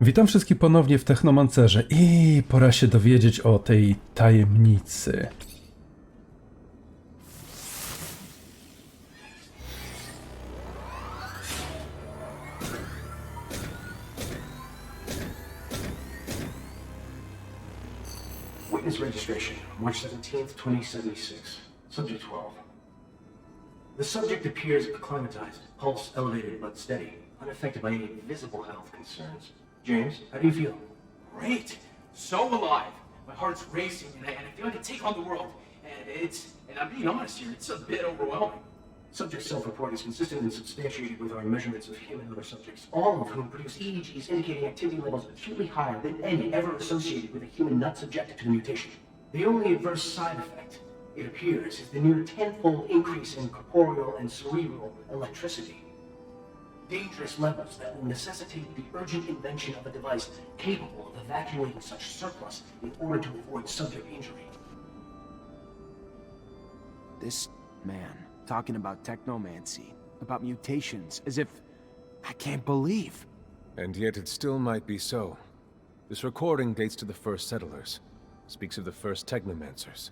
Witam wszystkich ponownie w Technomancerze i pora się dowiedzieć o tej tajemnicy. Witness registration, March 17th, 2076. Subject 12. The subject appears acclimatized, pulse elevated but steady, unaffected by any visible health concerns. James, how do you feel? Great. So alive. My heart's racing and I feel like I can take on the world. And I'm being honest here, it's a bit overwhelming. Subject self-report is consistent and substantiated with our measurements of human and other subjects, all of whom produce EEGs indicating activity levels acutely higher than any ever associated with a human not subjected to the mutation. The only adverse side effect, it appears, is the near tenfold increase in corporeal and cerebral electricity. Dangerous levels that will necessitate the urgent invention of a device capable of evacuating such surplus in order to avoid subject injury. This man talking about technomancy, about mutations, as if I can't believe. And yet it still might be so. This recording dates to the first settlers. Speaks of the first Technomancers.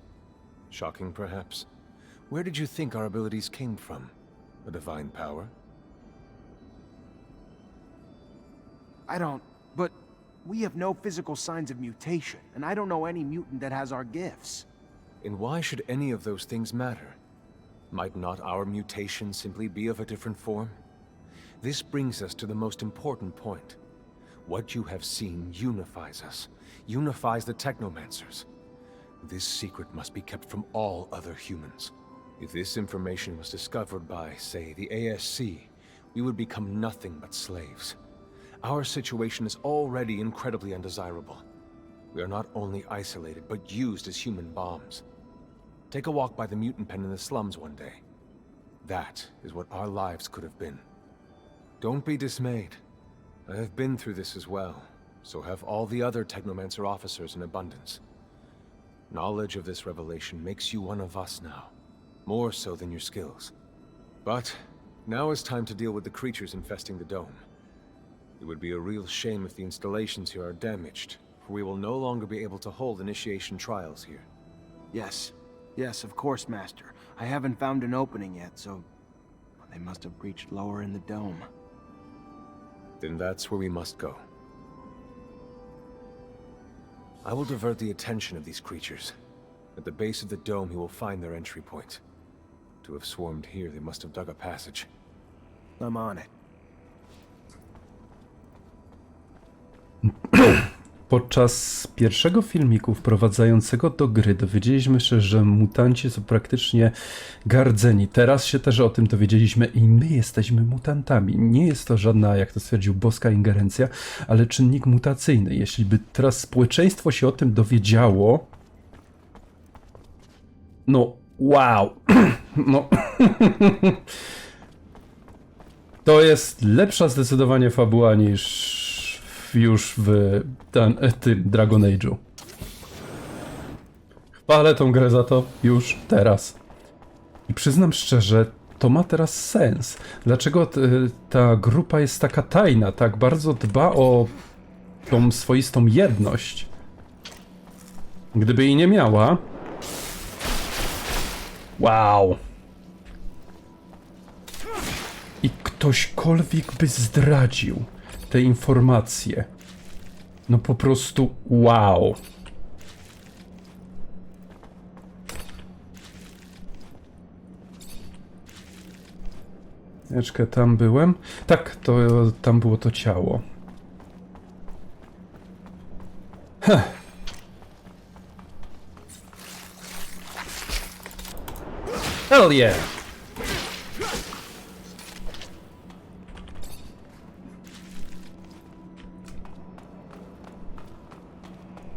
Shocking, perhaps. Where did you think our abilities came from? A divine power? But we have no physical signs of mutation, and I don't know any mutant that has our gifts. And why should any of those things matter? Might not our mutation simply be of a different form? This brings us to the most important point. What you have seen unifies us, unifies the Technomancers. This secret must be kept from all other humans. If this information was discovered by, say, the ASC, we would become nothing but slaves. Our situation is already incredibly undesirable. We are not only isolated, but used as human bombs. Take a walk by the mutant pen in the slums one day. That is what our lives could have been. Don't be dismayed. I have been through this as well, so have all the other Technomancer officers in abundance. Knowledge of this revelation makes you one of us now, more so than your skills. But now is time to deal with the creatures infesting the dome. It would be a real shame if the installations here are damaged, for we will no longer be able to hold initiation trials here. Yes, of course, Master. I haven't found an opening yet, so they must have breached lower in the dome. Then that's where we must go. I will divert the attention of these creatures. At the base of the dome, he will find their entry point. To have swarmed here, they must have dug a passage. I'm on it. Podczas pierwszego filmiku wprowadzającego do gry dowiedzieliśmy się, że mutanci są praktycznie gardzeni. Teraz się też o tym dowiedzieliśmy i my jesteśmy mutantami. Nie jest to żadna, jak to stwierdził, boska ingerencja, ale czynnik mutacyjny. Jeśli by teraz społeczeństwo się o tym dowiedziało... No, wow! No... To jest lepsza zdecydowanie fabuła niż już w tym Dragon Age'u. Chwalę tą grę za to już teraz. I przyznam szczerze, to ma teraz sens. Dlaczego ta grupa jest taka tajna, tak bardzo dba o tą swoistą jedność? Gdyby jej nie miała... Wow! I ktośkolwiek by zdradził te informacje. No po prostu wow. Chwileczkę, tam byłem. Tak, to tam było to ciało. Hell yeah!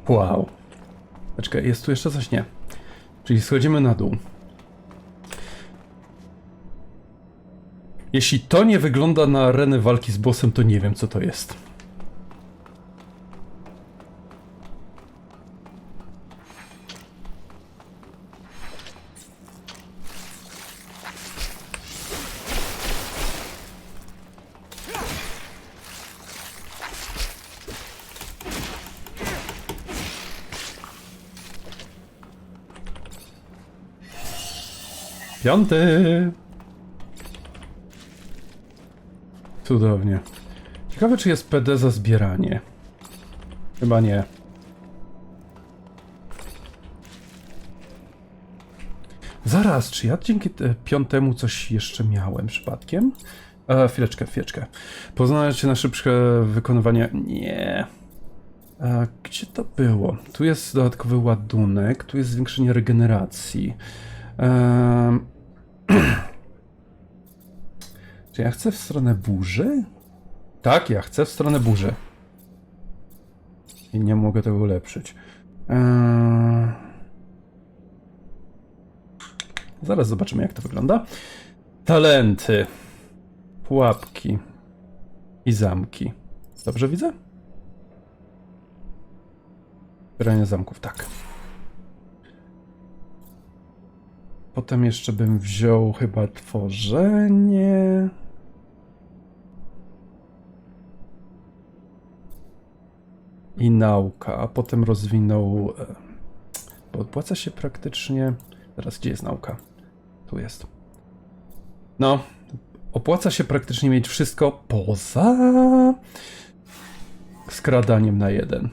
Wow. Czekaj, jest tu jeszcze coś? Nie. Czyli schodzimy na dół. Jeśli to nie wygląda na arenę walki z bossem, to nie wiem, co to jest. 5. Cudownie. Ciekawe, czy jest PD za zbieranie. Chyba nie. Zaraz, czy ja dzięki 5 coś jeszcze miałem przypadkiem? Chwileczkę. Poznać na szybsze wykonywanie... Nie. Gdzie to było? Tu jest dodatkowy ładunek, tu jest zwiększenie regeneracji. Czy ja chcę w stronę burzy? Tak, ja chcę w stronę burzy. I nie mogę tego ulepszyć. Zaraz zobaczymy, jak to wygląda. Talenty. Pułapki. I zamki. Dobrze widzę? Zbieranie zamków, tak. Potem jeszcze bym wziął chyba tworzenie. I nauka, a potem rozwinął... Bo opłaca się praktycznie... Teraz, gdzie jest nauka? Tu jest. No, opłaca się praktycznie mieć wszystko poza... skradaniem na 1.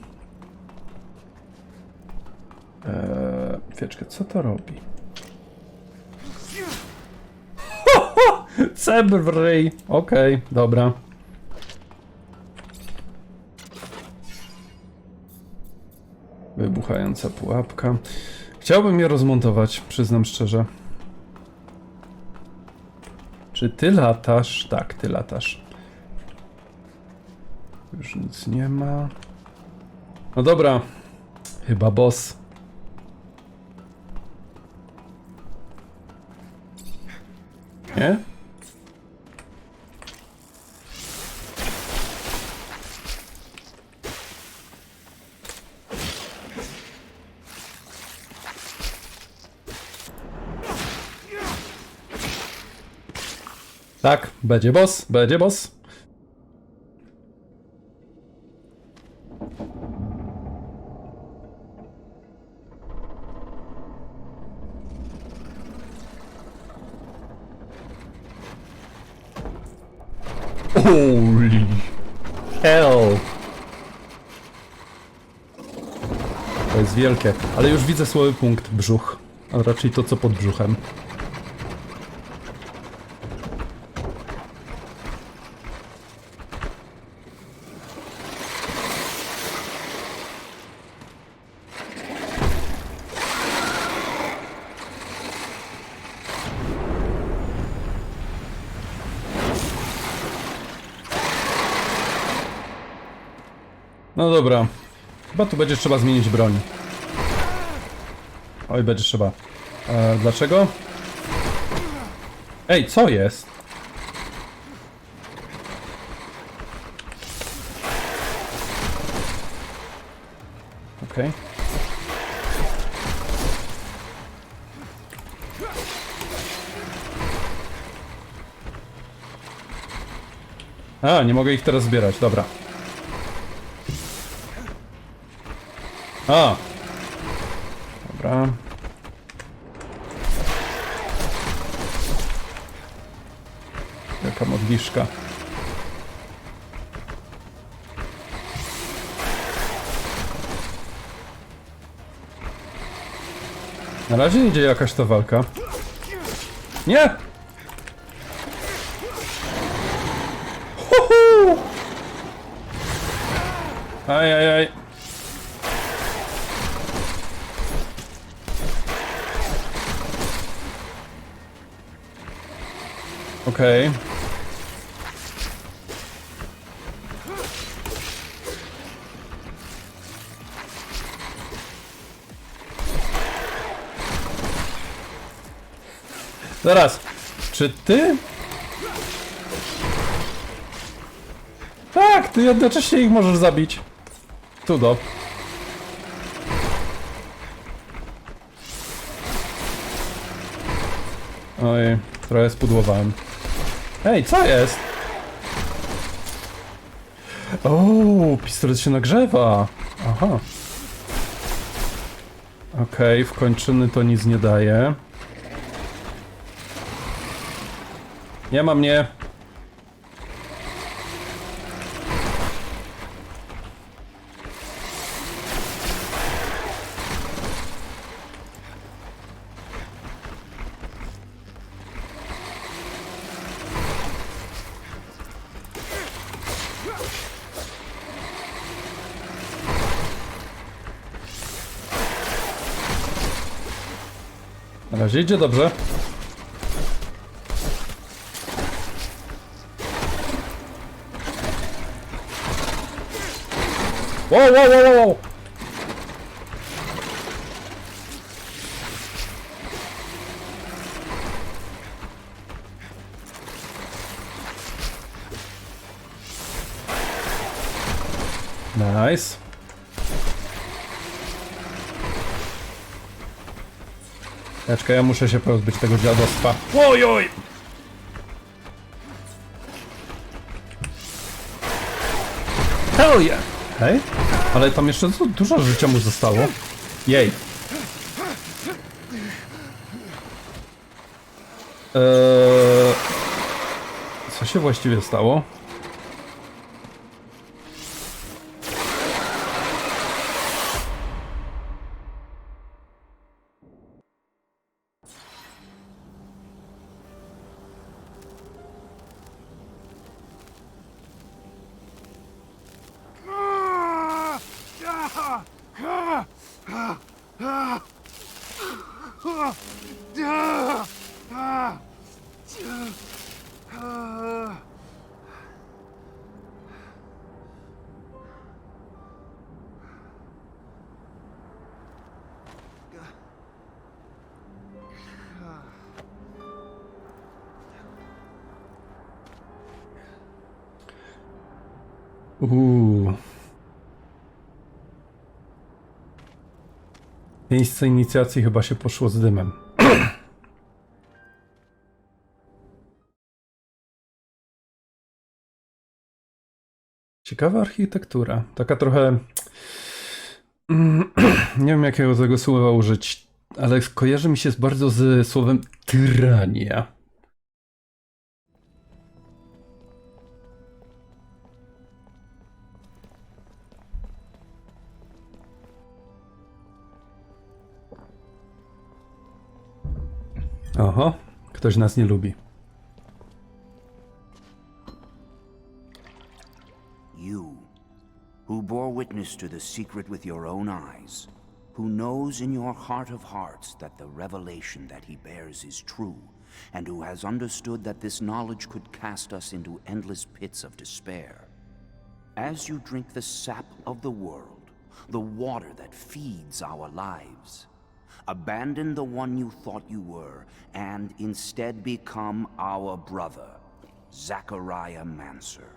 Wieczkę, co to robi? Cebry! Okej, dobra. Wybuchająca pułapka. Chciałbym je rozmontować, przyznam szczerze. Czy ty latasz? Tak, ty latasz. Już nic nie ma. No dobra. Chyba boss. Nie? Tak, będzie boss, będzie boss. Holy hell. To jest wielkie, ale już widzę słaby punkt brzuch, a raczej to co pod brzuchem. No dobra. Chyba tu będzie trzeba zmienić broń. Oj, będzie trzeba. Dlaczego? Ej, co jest? Okej. A, nie mogę ich teraz zbierać, dobra. A! Dobra. Jaka modliszka. Na razie idzie jakaś ta walka. Nie! Huhu! Ajajaj. Okej. Zaraz, czy ty? Tak, ty jednocześnie ich możesz zabić. Cudo. Oj, trochę spudłowałem. Ej, co jest? O, pistolet się nagrzewa. Aha. Okej, w kończyny to nic nie daje. Nie ma mnie. Na razie idzie dobrze. Wow, wow, wow, wow. Nice. Czekaj, ja muszę się pozbyć tego dziadostwa. Ojoj! Hell yeah! Hej? Ale tam jeszcze dużo życia mu zostało. Jej. Co się właściwie stało? Miejsce inicjacji chyba się poszło z dymem. Ciekawa architektura. Taka trochę... Nie wiem jakiego tego słowa użyć, ale kojarzy mi się bardzo z słowem tyrania. Oho, ktoś nas nie lubi. You, who bore witness to the secret with your own eyes, who knows in your heart of hearts that the revelation that he bears is true, and who has understood that this knowledge could cast us into endless pits of despair. As you drink the sap of the world, the water that feeds our lives, abandon the one you thought you were, and instead become our brother, Zachariah Mancer.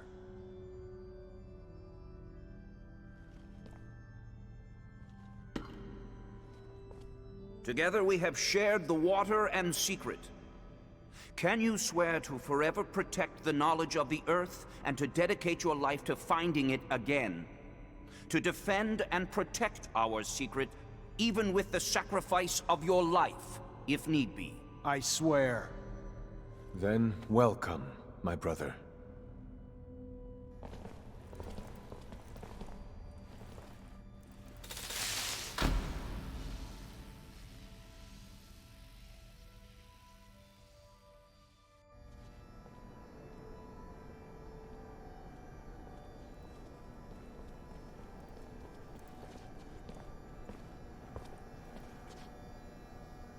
Together we have shared the water and secret. Can you swear to forever protect the knowledge of the earth and to dedicate your life to finding it again? To defend and protect our secret, even with the sacrifice of your life, if need be? I swear. Then welcome, my brother.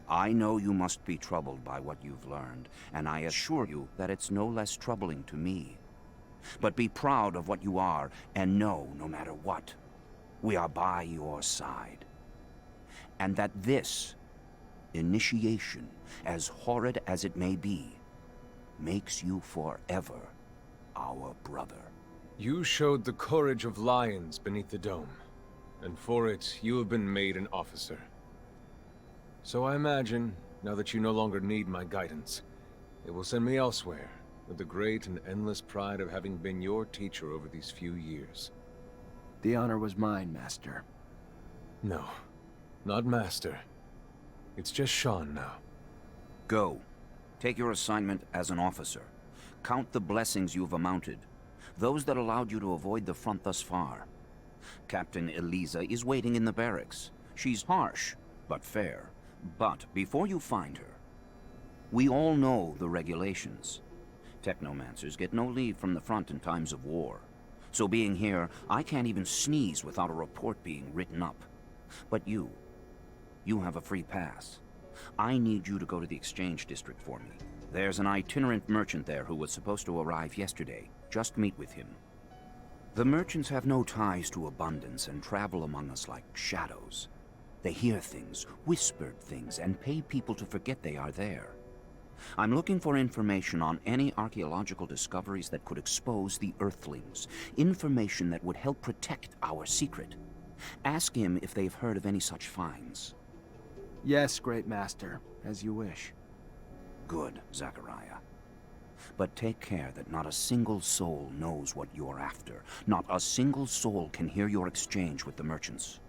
I know you must be troubled by what you've learned, and I assure you that it's no less troubling to me. But be proud of what you are, and know, no matter what, we are by your side. And that this initiation, as horrid as it may be, makes you forever our brother. You showed the courage of lions beneath the dome, and for it you have been made an officer. So I imagine, now that you no longer need my guidance, it will send me elsewhere, with the great and endless pride of having been your teacher over these few years. The honor was mine, Master. No, not Master. It's just Sean now. Go. Take your assignment as an officer. Count the blessings you've amounted, those that allowed you to avoid the front thus far. Captain Eliza is waiting in the barracks. She's harsh, but fair. But before you find her, we all know the regulations. Technomancers get no leave from the front in times of war. So being here, I can't even sneeze without a report being written up. But you have a free pass. I need you to go to the exchange district for me. There's an itinerant merchant there who was supposed to arrive yesterday. Just meet with him. The merchants have no ties to abundance and travel among us like shadows. They hear things, whispered things, and pay people to forget they are there. I'm looking for information on any archaeological discoveries that could expose the Earthlings. Information that would help protect our secret. Ask him if they've heard of any such finds. Yes, Great Master, as you wish. Good, Zachariah. But take care that not a single soul knows what you're after. Not a single soul can hear your exchange with the merchants.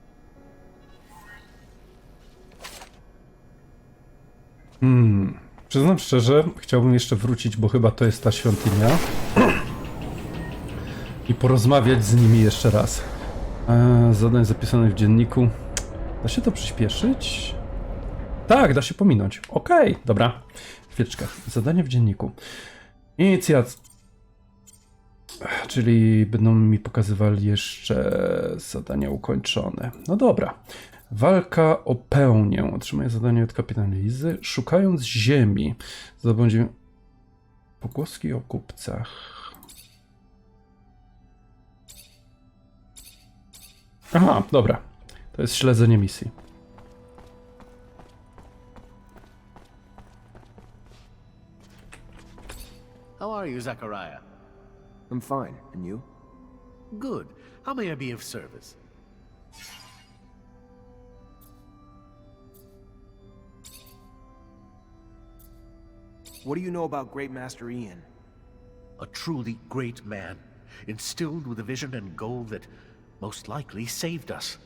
Przyznam szczerze, chciałbym jeszcze wrócić, bo chyba to jest ta świątynia. I porozmawiać z nimi jeszcze raz. Zadań zapisanych w dzienniku. Da się to przyspieszyć? Tak, da się pominąć. Okej, dobra. Chwileczkę. Zadanie w dzienniku. Inicjacja. Czyli będą mi pokazywali jeszcze zadania ukończone. No dobra. Walka o pełnię. Otrzymuję zadanie od kapitana Lizy. Szukając Ziemi. Zdobędzie pogłoski o kupcach. Aha, dobra. To jest śledzenie misji. How are you, Zachariah? I'm fine, and you? Good. How may I be of service? What do you know about Great Master Ian? A truly great man, instilled with a vision and goal that most likely saved us.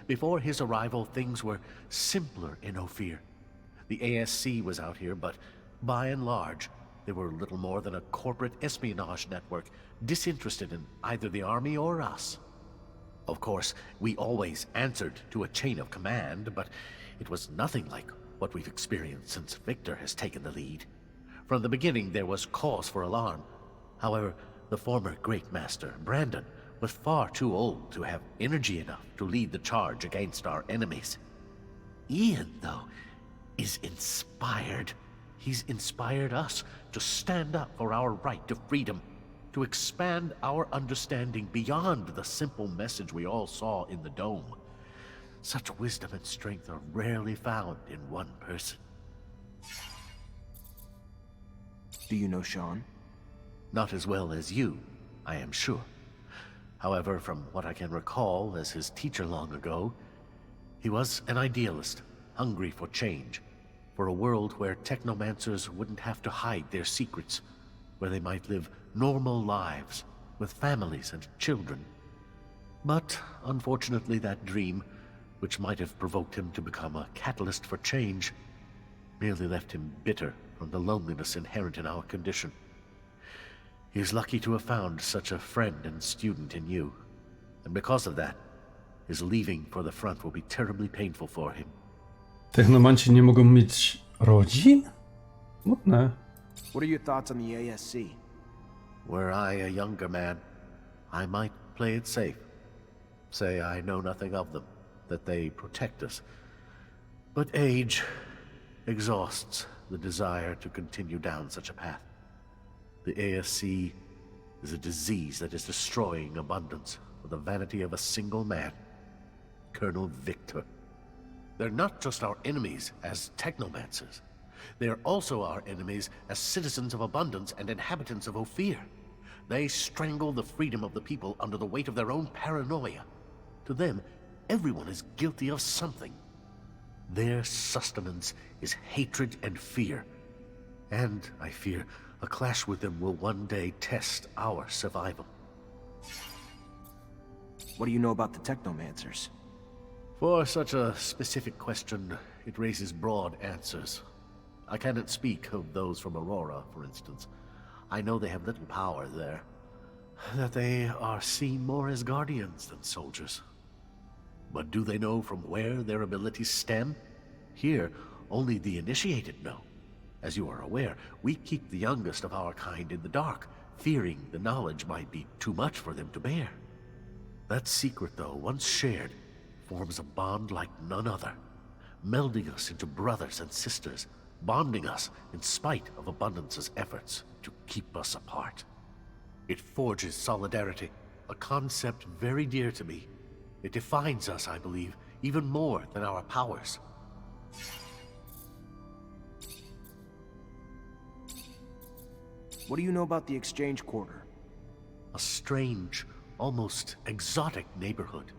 Before his arrival, things were simpler in Ophir. The ASC was out here, but by and large, they were little more than a corporate espionage network, disinterested in either the army or us. Of course, we always answered to a chain of command, but it was nothing like what we've experienced since Victor has taken the lead. From the beginning, there was cause for alarm. However, the former Great Master, Brandon, was far too old to have energy enough to lead the charge against our enemies. Ian, though, is inspired. He's inspired us to stand up for our right to freedom, to expand our understanding beyond the simple message we all saw in the dome. Such wisdom and strength are rarely found in one person. Do you know Sean? Not as well as you, I am sure. However, from what I can recall as his teacher long ago, he was an idealist, hungry for change, for a world where technomancers wouldn't have to hide their secrets, where they might live normal lives with families and children. But unfortunately, that dream, which might have provoked him to become a catalyst for change, merely left him bitter from the loneliness inherent in our condition. He is lucky to have found such a friend and student in you, and because of that, his leaving for the front will be terribly painful for him. Technomanci nie mogą mieć rodzin? Smutne. What are your thoughts on the ASC? Were I a younger man, I might play it safe. Say I know nothing of them, that they protect us. But age exhausts the desire to continue down such a path. The ASC is a disease that is destroying abundance for the vanity of a single man, Colonel Victor. They're not just our enemies as technomancers. They are also our enemies as citizens of abundance and inhabitants of Ophir. They strangle the freedom of the people under the weight of their own paranoia. To them, everyone is guilty of something. Their sustenance is hatred and fear. And, I fear, a clash with them will one day test our survival. What do you know about the Technomancers? For such a specific question, it raises broad answers. I cannot speak of those from Aurora, for instance. I know they have little power there, that they are seen more as guardians than soldiers. But do they know from where their abilities stem? Here, only the initiated know. As you are aware, we keep the youngest of our kind in the dark, fearing the knowledge might be too much for them to bear. That secret, though, once shared, forms a bond like none other, melding us into brothers and sisters, bonding us in spite of abundance's efforts to keep us apart. It forges solidarity, a concept very dear to me. It defines us, I believe, even more than our powers. What do you know about the Exchange Quarter? A strange, almost exotic neighborhood.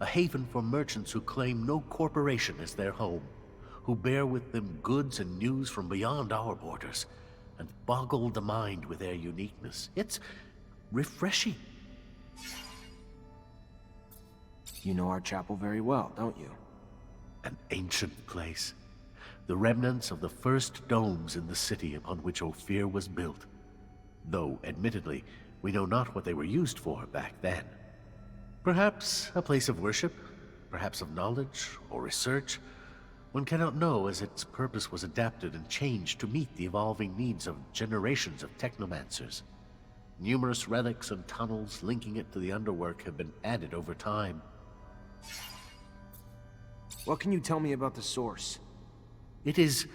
A haven for merchants who claim no corporation as their home, who bear with them goods and news from beyond our borders, and boggle the mind with their uniqueness. It's refreshing. You know our chapel very well, don't you? An ancient place. The remnants of the first domes in the city upon which Ophir was built. Though, admittedly, we know not what they were used for back then. Perhaps a place of worship, perhaps of knowledge or research. One cannot know, as its purpose was adapted and changed to meet the evolving needs of generations of Technomancers. Numerous relics and tunnels linking it to the underwork have been added over time. What can you tell me about the source? It is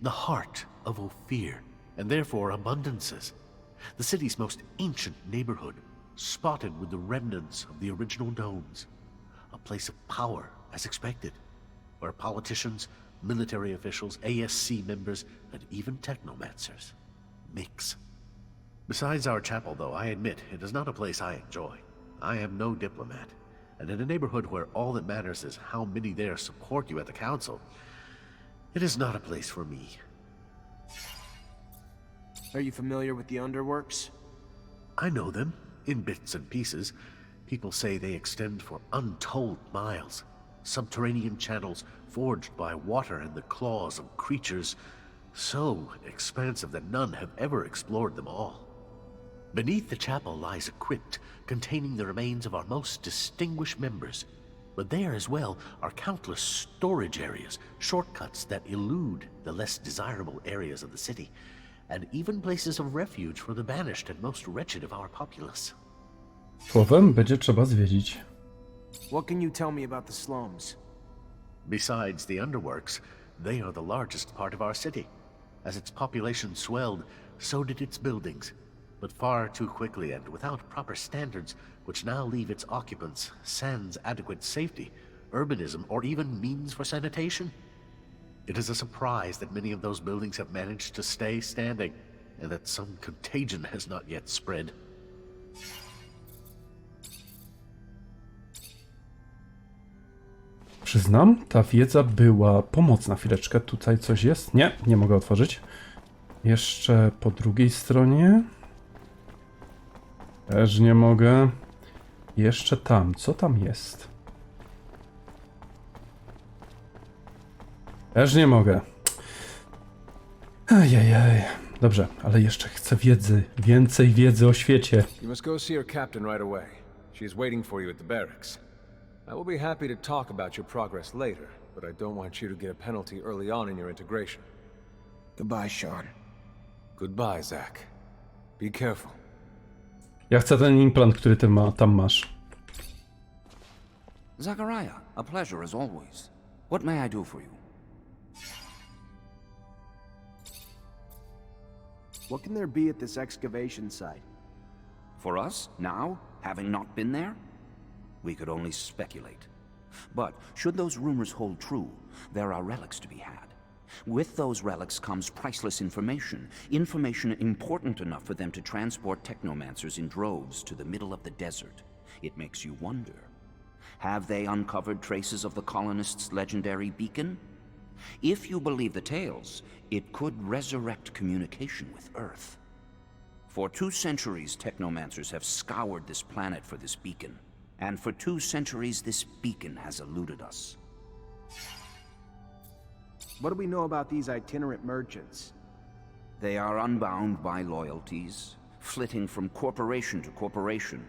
the heart of Ophir, and therefore abundances. The city's most ancient neighborhood, spotted with the remnants of the original domes. A place of power, as expected, where politicians, military officials, ASC members, and even Technomancers mix. Besides our chapel, though, I admit it is not a place I enjoy. I am no diplomat, and in a neighborhood where all that matters is how many there support you at the council, it is not a place for me. Are you familiar with the underworks? I know them, in bits and pieces. People say they extend for untold miles. Subterranean channels forged by water and the claws of creatures so expansive that none have ever explored them all. Beneath the chapel lies a crypt containing the remains of our most distinguished members. But there as well are countless storage areas, shortcuts that elude the less desirable areas of the city, and even places of refuge for the banished and most wretched of our populace. Słowem, będzie trzeba zwiedzić. What can you tell me about the slums? Besides the underworks, they are the largest part of our city. As its population swelled, so did its buildings, but far too quickly and without proper standards, which now leave its occupants sans adequate safety, urbanism, or even means for sanitation. It is a surprise that many of those buildings have managed to stay standing, and that some contagion has not yet spread. Przyznam, ta wiedza była pomocna. Chwileczkę, tutaj coś jest? Nie, nie mogę otworzyć. Jeszcze po drugiej stronie. Też nie mogę. Jeszcze tam. Co tam jest? Też nie mogę. Ajajaj. Dobrze, ale jeszcze chcę wiedzy. Więcej wiedzy o świecie. You must go see her captain right away. She is waiting for you at the barracks. I will be happy to talk about your progress later, but I don't want you to get a penalty early on in your integration. Goodbye, Sean. Goodbye, Zach. Be careful. Ja chcę ten implant, który ty tam masz. Zachariah, a pleasure as always. What may I do for you? What can there be at this excavation site? For us, now, having not been there? We could only speculate. But should those rumors hold true, there are relics to be had. With those relics comes priceless information, information important enough for them to transport Technomancers in droves to the middle of the desert. It makes you wonder. Have they uncovered traces of the colonists' legendary beacon? If you believe the tales, it could resurrect communication with Earth. For 2 centuries, Technomancers have scoured this planet for this beacon. And for 2 centuries, this beacon has eluded us. What do we know about these itinerant merchants? They are unbound by loyalties, flitting from corporation to corporation.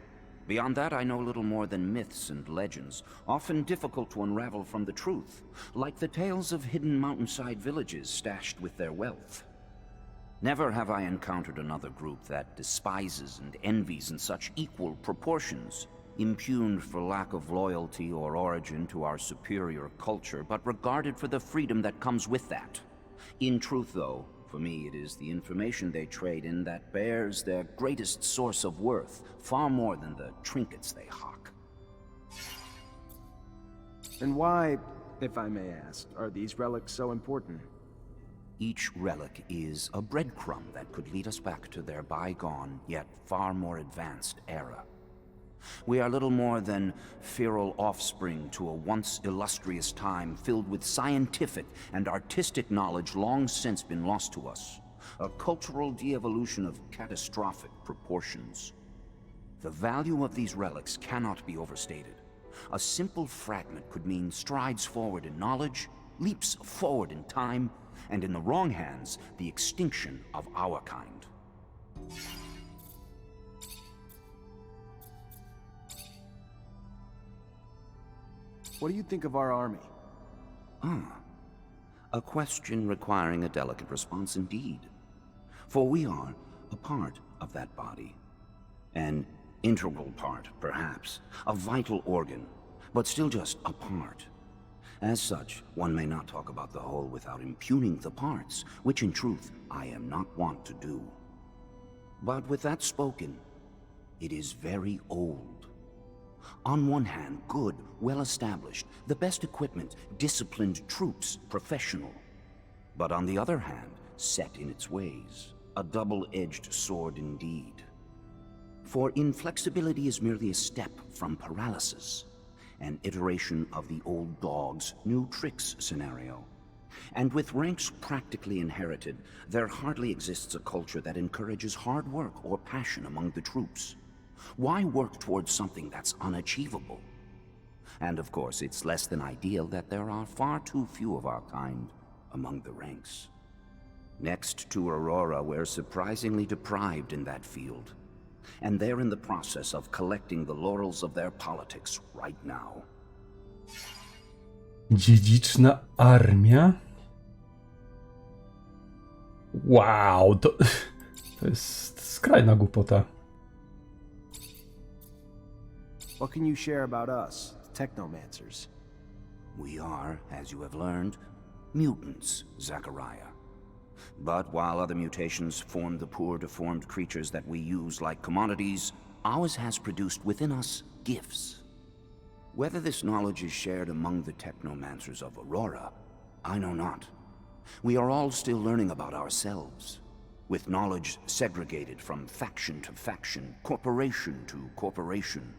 Beyond that, I know little more than myths and legends, often difficult to unravel from the truth, like the tales of hidden mountainside villages stashed with their wealth. Never have I encountered another group that despises and envies in such equal proportions, impugned for lack of loyalty or origin to our superior culture, but regarded for the freedom that comes with that. In truth, though, for me, it is the information they trade in that bears their greatest source of worth, far more than the trinkets they hawk. And why, if I may ask, are these relics so important? Each relic is a breadcrumb that could lead us back to their bygone, yet far more advanced era. We are little more than feral offspring to a once illustrious time filled with scientific and artistic knowledge long since been lost to us. A cultural de-evolution of catastrophic proportions. The value of these relics cannot be overstated. A simple fragment could mean strides forward in knowledge, leaps forward in time, and in the wrong hands, the extinction of our kind. What do you think of our army? A question requiring a delicate response indeed. For we are a part of that body. An integral part, perhaps. A vital organ, but still just a part. As such, one may not talk about the whole without impugning the parts, which in truth I am not wont to do. But with that spoken, it is very old. On one hand, good, well-established, the best equipment, disciplined troops, professional. But on the other hand, set in its ways, a double-edged sword indeed. For inflexibility is merely a step from paralysis, an iteration of the old dog's new tricks scenario. And with ranks practically inherited, there hardly exists a culture that encourages hard work or passion among the troops. Why work towards something that's unachievable? And of course, it's less than ideal that there are far too few of our kind among the ranks. Next to Aurora, we're surprisingly deprived in that field. And they're in the process of collecting the laurels of their politics right now. Dziedziczna armia? Wow, to jest skrajna głupota. What can you share about us, Technomancers? We are, as you have learned, mutants, Zachariah. But while other mutations form the poor, deformed creatures that we use like commodities, ours has produced within us gifts. Whether this knowledge is shared among the Technomancers of Aurora, I know not. We are all still learning about ourselves, with knowledge segregated from faction to faction, corporation to corporation.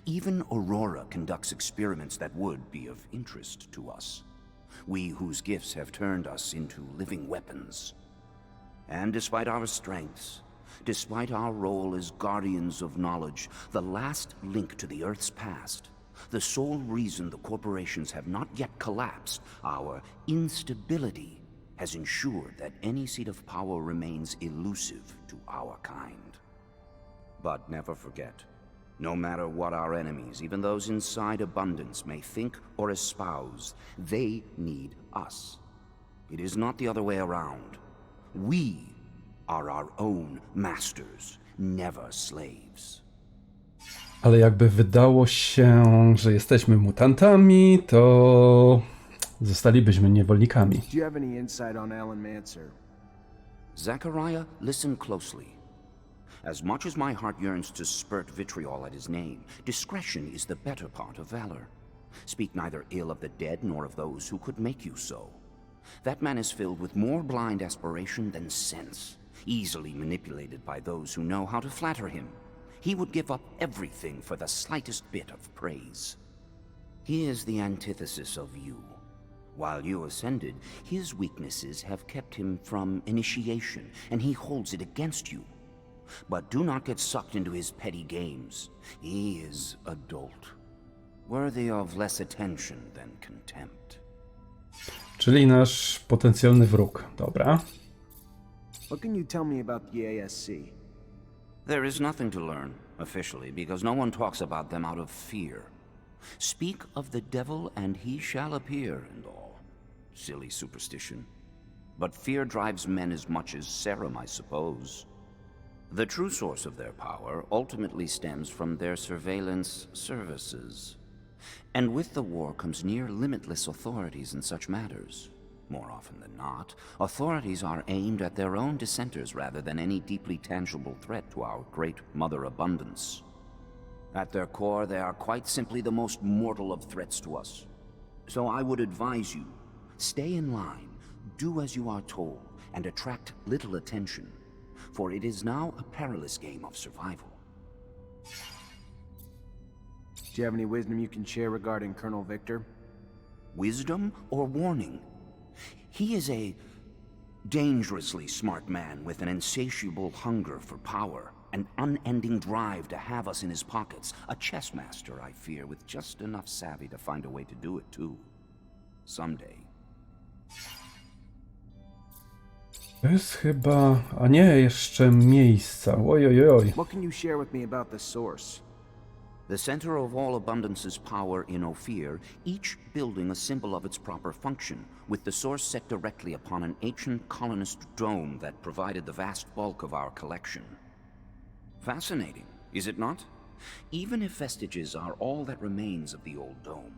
Even Aurora conducts experiments that would be of interest to us. We whose gifts have turned us into living weapons. And despite our strengths, despite our role as guardians of knowledge, the last link to the Earth's past, the sole reason the corporations have not yet collapsed, our instability has ensured that any seat of power remains elusive to our kind. But never forget, no matter what our enemies, even those inside abundance, may think or espouse, they need us. It is not the other way around. We are our own masters, never slaves. Ale jakby wydało się, że jesteśmy mutantami, to zostalibyśmy niewolnikami. Do you have any insight on Alan Mancer? Zachariah, listen closely. As much as my heart yearns to spurt vitriol at his name, discretion is the better part of valor. Speak neither ill of the dead nor of those who could make you so. That man is filled with more blind aspiration than sense, easily manipulated by those who know how to flatter him. He would give up everything for the slightest bit of praise. He is the antithesis of you. While you ascended, his weaknesses have kept him from initiation, and he holds it against you. But do not get sucked into his petty games. He is adult, worthy of less attention than contempt. Czyli nasz potencjalny wróg. Dobra. What can you tell me about the ASC? There is nothing to learn, officially, because no one talks about them out of fear. Speak of the devil and he shall appear and all. Silly superstition. But fear drives men as much as serum, I suppose. The true source of their power ultimately stems from their surveillance services. And with the war comes near limitless authorities in such matters. More often than not, authorities are aimed at their own dissenters rather than any deeply tangible threat to our great mother abundance. At their core, they are quite simply the most mortal of threats to us. So I would advise you, stay in line, do as you are told, and attract little attention, for it is now a perilous game of survival. Do you have any wisdom you can share regarding Colonel Victor? Wisdom or warning? He is a dangerously smart man with an insatiable hunger for power, an unending drive to have us in his pockets. A chess master, I fear, with just enough savvy to find a way to do it too. Someday. To jest chyba... A nie, jeszcze miejsca. Ojojoj. What can you share with me about the source? The center of all abundance's power in Ophir, each building a symbol of its proper function, with the source set directly upon an ancient colonist dome that provided the vast bulk of our collection. Fascinating, is it not? Even if vestiges are all that remains of the old dome.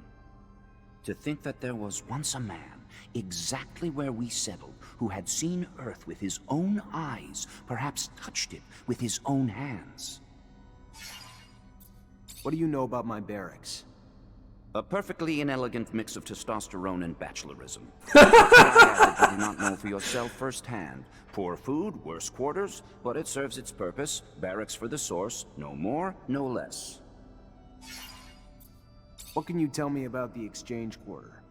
To think that there was once a man, exactly where we settled, who had seen Earth with his own eyes, perhaps touched it with his own hands. What do you know about my barracks? A perfectly inelegant mix of testosterone and bachelorism. You do not know for yourself firsthand. Poor food, worse quarters, but it serves its purpose. Barracks for the source, no more, no less. What can you tell me about the exchange quarter?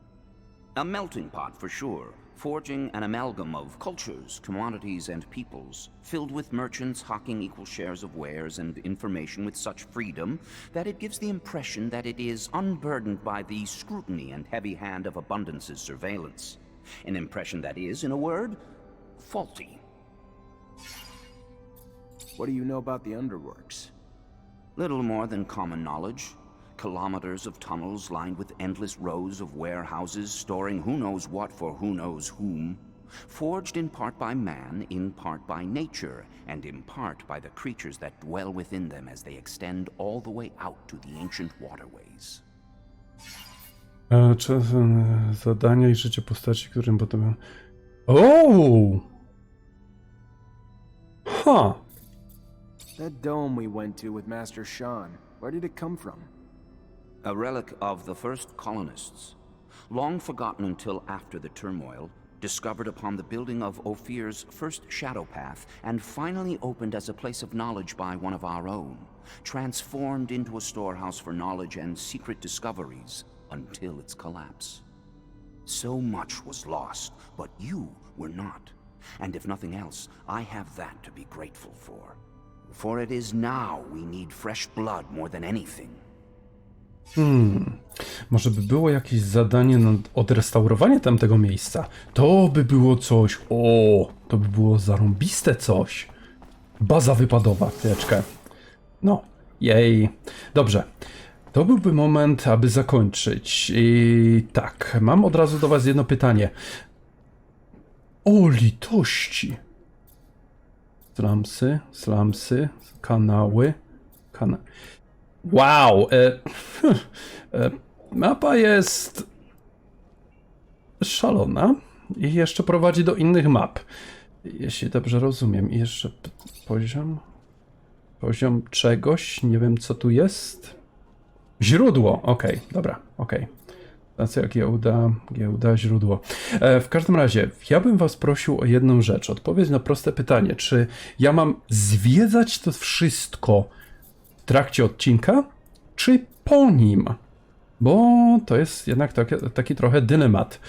A melting pot for sure, forging an amalgam of cultures, commodities, and peoples, filled with merchants hawking equal shares of wares and information with such freedom that it gives the impression that it is unburdened by the scrutiny and heavy hand of abundance's surveillance. An impression that is, in a word, faulty. What do you know about the underworks? Little more than common knowledge. Kilometers of tunnels lined with endless rows of warehouses storing who knows what for who knows whom. Forged in part by man, in part by nature, and in part by the creatures that dwell within them as they extend all the way out to the ancient waterways. Zadania i życie postaci, którym potem... Oh! Huh! That dome we went to with Master Sean, where did it come from? A relic of the first colonists, long forgotten until after the turmoil, discovered upon the building of Ophir's first shadow path, and finally opened as a place of knowledge by one of our own, transformed into a storehouse for knowledge and secret discoveries until its collapse. So much was lost, but you were not. And if nothing else, I have that to be grateful for. For it is now we need fresh blood more than anything. Może by było jakieś zadanie na odrestaurowanie tamtego miejsca. To by było coś. O, to by było zarąbiste coś. Baza wypadowa, chwileczkę. No, jej. Dobrze. To byłby moment, aby zakończyć. I tak, mam od razu do was jedno pytanie. O litości. Slamsy, kanały. Wow! Mapa jest szalona i jeszcze prowadzi do innych map. Jeśli dobrze rozumiem. I jeszcze poziom czegoś. Nie wiem, co tu jest. Źródło. Okej, dobra, okej. Stacja giełda, źródło. W każdym razie, ja bym was prosił o jedną rzecz. Odpowiedź na proste pytanie. Czy ja mam zwiedzać to wszystko w trakcie odcinka, czy po nim? Bo to jest jednak taki trochę dylemat.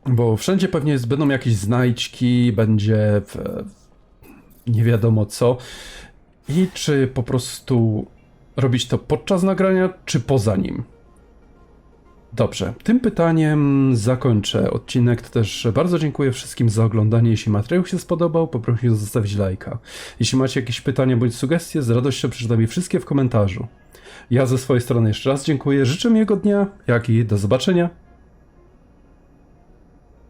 Bo wszędzie pewnie będą jakieś znajdźki, będzie nie wiadomo co. I czy po prostu robić to podczas nagrania, czy poza nim? Dobrze, tym pytaniem zakończę odcinek. Też bardzo dziękuję wszystkim za oglądanie. Jeśli materiał się spodobał, poproszę zostawić lajka. Jeśli macie jakieś pytania bądź sugestie, z radością przeczytam je wszystkie w komentarzu. Ja ze swojej strony jeszcze raz dziękuję, życzę miłego dnia, jak i do zobaczenia.